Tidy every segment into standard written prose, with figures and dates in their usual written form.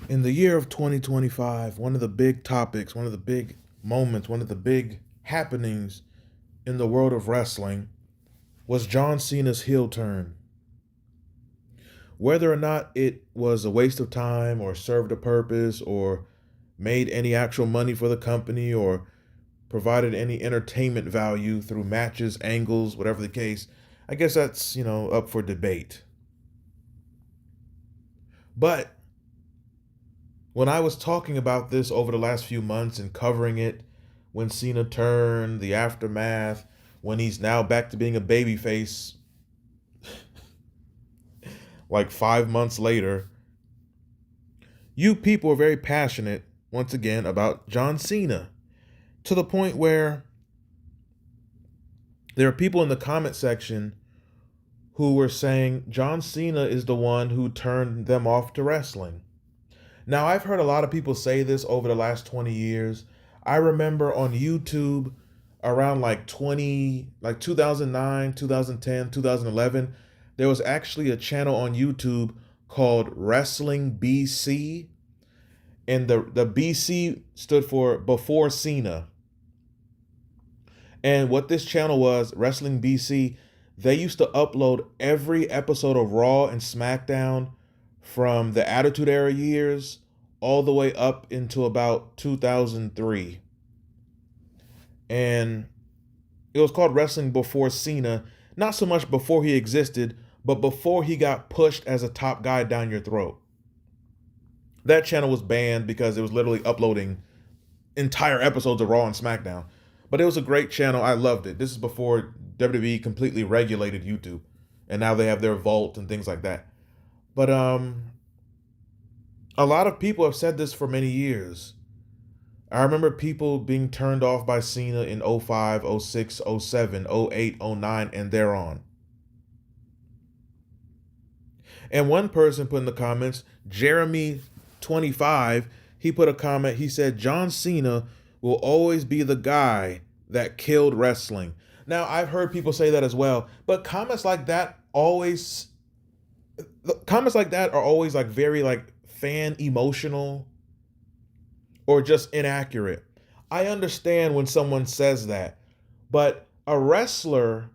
In the year of 2025, one of the big topics, one of the big moments, one of the big happenings in the world of wrestling was John Cena's heel turn. Whether or not it was a waste of time or served a purpose or made any actual money for the company or provided any entertainment value through matches, angles, whatever the case, I guess that's, up for debate. But when I was talking about this over the last few months and covering it, when Cena turned, the aftermath, when he's now back to being a babyface, like 5 months later, you people are very passionate, once again, about John Cena, to the point where there are people in the comment section who were saying John Cena is the one who turned them off to wrestling. Now, I've heard a lot of people say this over the last 20 years. I remember on YouTube around like 2009, 2010, 2011, there was actually a channel on YouTube called Wrestling BC, and the BC stood for Before Cena. And what this channel was, Wrestling BC, they used to upload every episode of Raw and SmackDown from the Attitude Era years all the way up into about 2003. And it was called Wrestling Before Cena, not so much before he existed, but before he got pushed as a top guy down your throat. That channel was banned because it was literally uploading entire episodes of Raw and SmackDown. But it was a great channel. I loved it. This is before WWE completely regulated YouTube. And now they have their vault and things like that. But a lot of people have said this for many years. I remember people being turned off by Cena in 05, 06, 07, 08, 09, and thereon. And one person put in the comments, Jeremy25, he put a comment, he said, John Cena will always be the guy that killed wrestling. Now, I've heard people say that as well, but comments like that are always like very like fan emotional or just inaccurate. I understand when someone says that, but a wrestler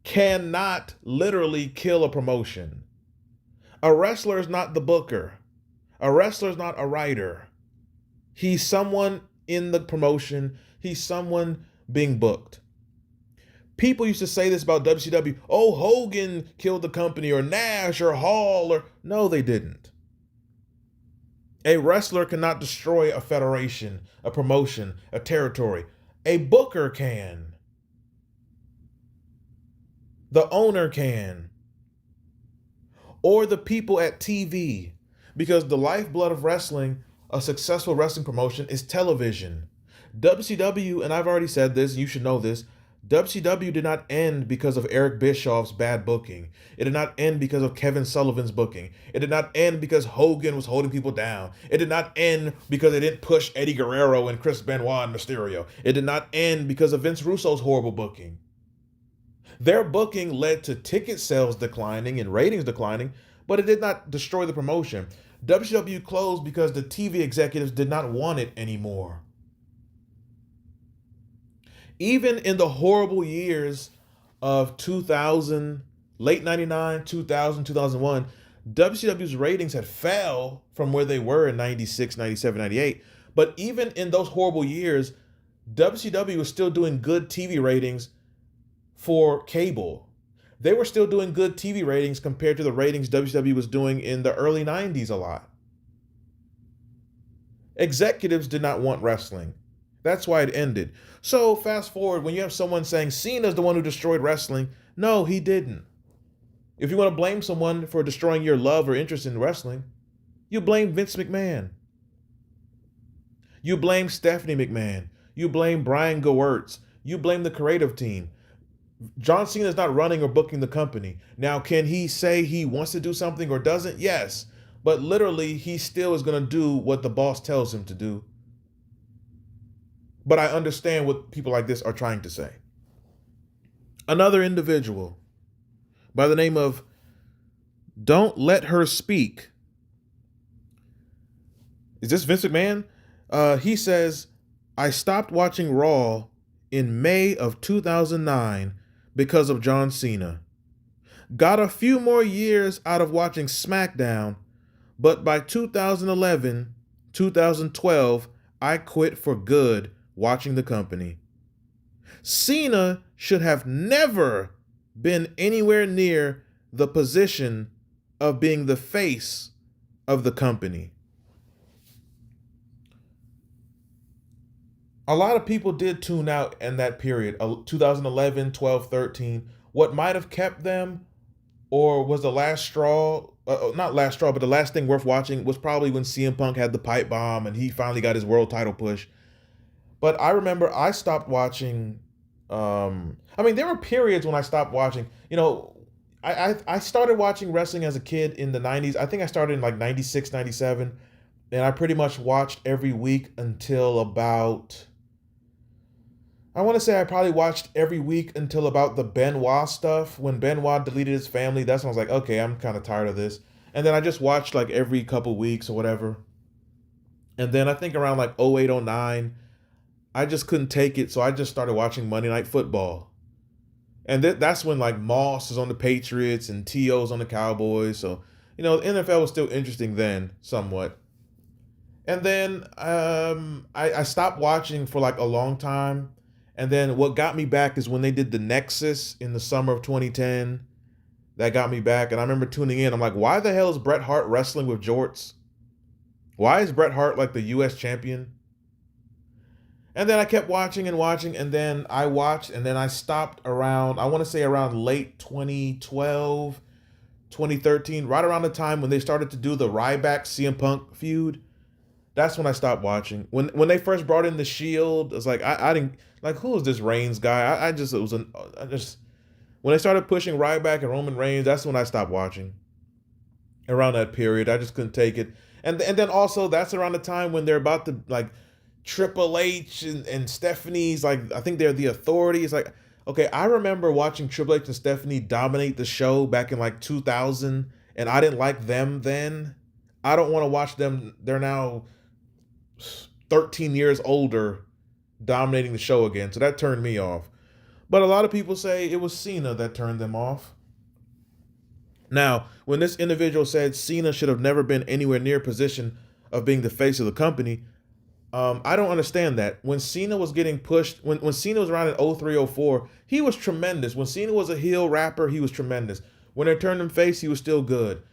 cannot literally kill a promotion. A wrestler is not the booker. A wrestler is not a writer. He's someone in the promotion. He's someone being booked. People used to say this about WCW. Oh, Hogan killed the company, or Nash, or Hall, or... No, they didn't. A wrestler cannot destroy a federation, a promotion, a territory. A booker can. The owner can. Or the people at TV. Because the lifeblood of wrestling, a successful wrestling promotion, is television. WCW, and I've already said this, you should know this, WCW did not end because of Eric Bischoff's bad booking. It did not end because of Kevin Sullivan's booking. It did not end because Hogan was holding people down. It did not end because they didn't push Eddie Guerrero and Chris Benoit and Mysterio. It did not end because of Vince Russo's horrible booking. Their booking led to ticket sales declining and ratings declining, but it did not destroy the promotion. WCW closed because the TV executives did not want it anymore. Even in the horrible years of 2000, late 99, 2000, 2001, WCW's ratings had fell from where they were in 96, 97, 98. But even in those horrible years, WCW was still doing good TV ratings for cable. They were still doing good TV ratings compared to the ratings WCW was doing in the early 90s a lot. Executives did not want wrestling. That's why it ended. So fast forward, when you have someone saying Cena's the one who destroyed wrestling, no, he didn't. If you want to blame someone for destroying your love or interest in wrestling, you blame Vince McMahon. You blame Stephanie McMahon. You blame Brian Gewirtz. You blame the creative team. John Cena is not running or booking the company. Now, can he say he wants to do something or doesn't? Yes. But literally, he still is going to do what the boss tells him to do. But I understand what people like this are trying to say. Another individual by the name of Don't Let Her Speak Is this Vince McMahon? He says, I stopped watching Raw in May of 2009 because of John Cena. Got a few more years out of watching SmackDown, but by 2011, 2012, I quit for good watching the company. Cena should have never been anywhere near the position of being the face of the company. A lot of people did tune out in that period, 2011, 12, 13. What might have kept them, or was the last straw, not last straw, but the last thing worth watching was probably when CM Punk had the pipe bomb and he finally got his world title push. But I remember I stopped watching. I mean, there were periods when I stopped watching. I started watching wrestling as a kid in the 90s. I think I started in like 96, 97. And I pretty much watched every week until about, I want to say I probably watched every week until about the Benoit stuff. When Benoit deleted his family, that's when I was like, okay, I'm kind of tired of this. And then I just watched like every couple weeks or whatever. And then I think around like 08, 09, I just couldn't take it. So I just started watching Monday Night Football. And that's when like Moss is on the Patriots and T.O.'s on the Cowboys. So, the NFL was still interesting then, somewhat. And then I stopped watching for like a long time. And then what got me back is when they did the Nexus in the summer of 2010. That got me back. And I remember tuning in. I'm like, why the hell is Bret Hart wrestling with jorts? Why is Bret Hart like the U.S. champion? And then I kept watching and watching. And then I watched and then I stopped around, I want to say around late 2012, 2013, right around the time when they started to do the Ryback CM Punk feud. That's when I stopped watching. When they first brought in the Shield, it's like I didn't like, who is this Reigns guy? I just it was an I just when they started pushing Ryback and Roman Reigns, that's when I stopped watching. Around that period, I just couldn't take it. And then also that's around the time when they're about to like Triple H and Stephanie's like, I think they're the Authority. It's like, okay, I remember watching Triple H and Stephanie dominate the show back in like 2000, and I didn't like them then. I don't want to watch them. They're now 13 years older dominating the show again. So that turned me off. But a lot of people say it was Cena that turned them off. Now, when this individual said Cena should have never been anywhere near position of being the face of the company, I don't understand that. When Cena was getting pushed, when Cena was around in 03, 04, he was tremendous. When Cena was a heel rapper, he was tremendous. When they turned him face, he was still good.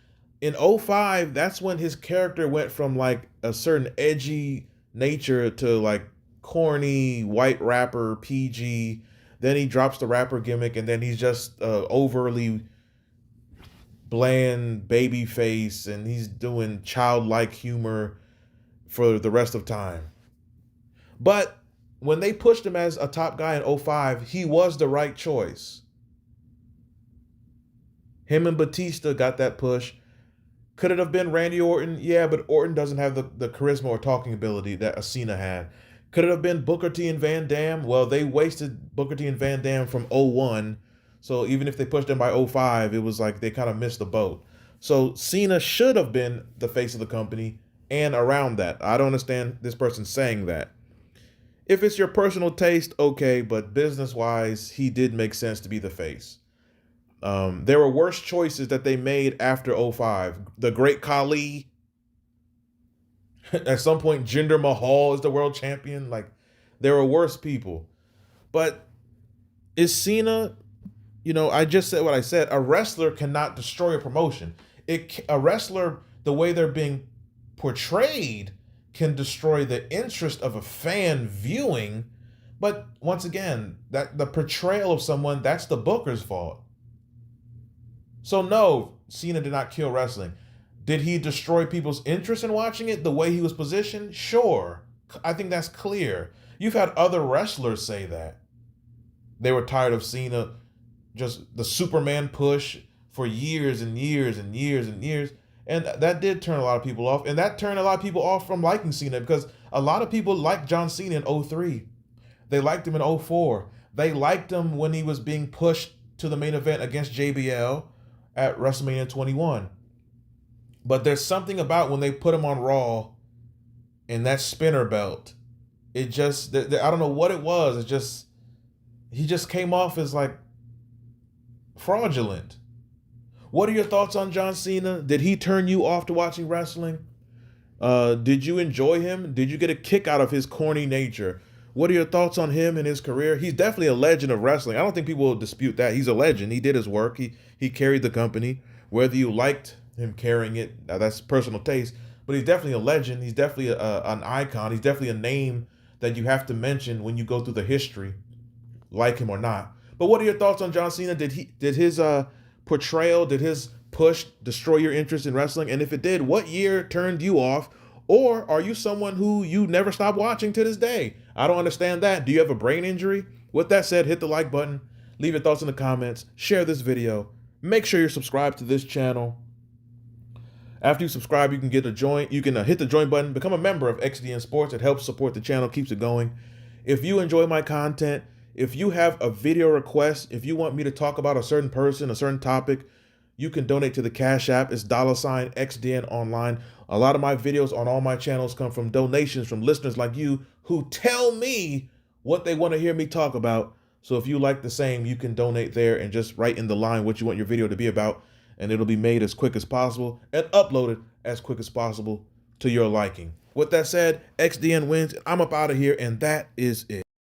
In 05, that's when his character went from like a certain edgy nature to like corny white rapper PG. Then he drops the rapper gimmick, and then he's just overly bland baby face, and he's doing childlike humor for the rest of time. But when they pushed him as a top guy in 05, he was the right choice. Him and Batista got that push. Could it have been Randy Orton? Yeah, but Orton doesn't have the charisma or talking ability that a Cena had. Could it have been Booker T and Van Dam? Well, they wasted Booker T and Van Dam from 01. So even if they pushed them by 05, it was like they kind of missed the boat. So Cena should have been the face of the company and around that. I don't understand this person saying that. If it's your personal taste, okay, but business-wise, he did make sense to be the face. There were worse choices that they made after 05. The Great Khali. At some point, Jinder Mahal is the world champion. Like, there were worse people. But is Cena, I just said what I said. A wrestler cannot destroy a promotion. A wrestler, the way they're being portrayed, can destroy the interest of a fan viewing. But once again, that the portrayal of someone, that's the booker's fault. So no, Cena did not kill wrestling. Did he destroy people's interest in watching it the way he was positioned? Sure. I think that's clear. You've had other wrestlers say that. They were tired of Cena, just the Superman push for years and years and years and years. And that did turn a lot of people off. And that turned a lot of people off from liking Cena, because a lot of people liked John Cena in 03. They liked him in 04. They liked him when he was being pushed to the main event against JBL at WrestleMania 21. But there's something about when they put him on Raw and that spinner belt, it just, I don't know what it was. It just, he just came off as like fraudulent. What are your thoughts on John Cena? Did he turn you off to watching wrestling? Did you enjoy him? Did you get a kick out of his corny nature? What are your thoughts on him and his career? He's definitely a legend of wrestling. I don't think people will dispute that. He's a legend. He did his work. He carried the company. Whether you liked him carrying it, now that's personal taste. But he's definitely a legend. He's definitely an icon. He's definitely a name that you have to mention when you go through the history, like him or not. But what are your thoughts on John Cena? Did his portrayal, did his push destroy your interest in wrestling? And if it did, what year turned you off? Or are you someone who you never stop watching to this day? I don't understand that. Do you have a brain injury? With that said, hit the like button, leave your thoughts in the comments, share this video, make sure you're subscribed to this channel. After you subscribe, you can get a join. You can hit the join button, become a member of XDN Sports. It helps support the channel, keeps it going. If you enjoy my content, if you have a video request, if you want me to talk about a certain person, a certain topic, you can donate to the Cash App. It's $XDN online. A lot of my videos on all my channels come from donations from listeners like you who tell me what they want to hear me talk about. So if you like the same, you can donate there and just write in the line what you want your video to be about, and it'll be made as quick as possible and uploaded as quick as possible to your liking. With that said, XDN wins. I'm up out of here, and that is it.